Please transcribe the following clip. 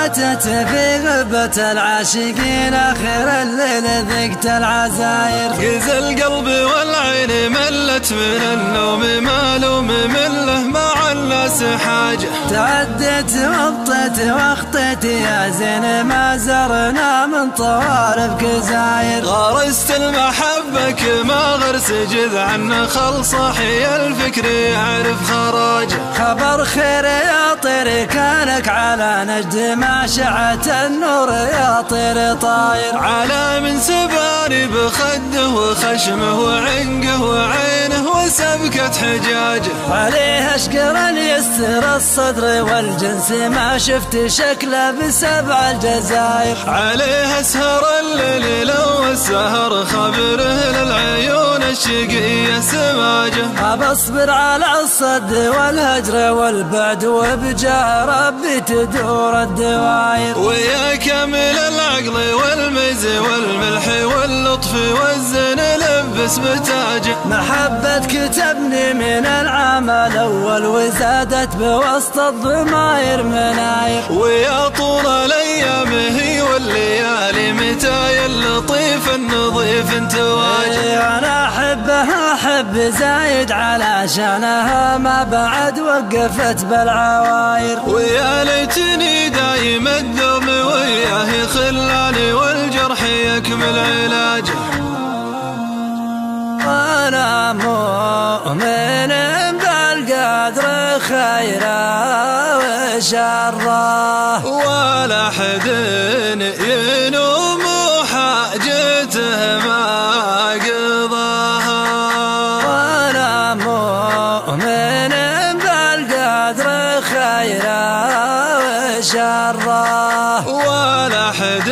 باتت في غبة العاشقين آخر الليل ذقت العزاير. قز القلب والعين ملت من النوم مالوم منه مع الناس حاجة. تعديت وبطيت واخطيت يا زين ما زرنا من طوارف جزاير. غرست المحبة كما غرس جذع خل صحي الفكر يعرف خراجه. خبر خير يا طير كانك على نجد ما شعت النور يا طير طاير. على من سباني بخده وخشمه وعنقه وعينه وسبكة حجاجه. عليه اشقر يستر الصدر والجنس ما شفت شكله بسبع الجزاير. عليه اسهر الليل لو السهر خبره للعيون الشقية سماجه. بصبر على الصد والهجر والبعد وبجاه ربي تدور الدواير. ويا كامل العقل والمز والملح واللطف والزن لبس بتاجه. محبتك تبني من العام الأول وزادت بوسط الضماير مناير. ويا طول الأيام هي والليالي متى اللطيف النظيف تواجه. أنا أحبها أحب زايد علشانها ما بعد وقفت بالعواير. ويا ليتني دايم الدوم وياه خلاني والجرح يكمل علاجه. أنا مؤمن بالقدر خيره وشره ولا حد ينوم حاجته ما قضاها. وأنا مؤمن بالقدر خيره وشره ولا حد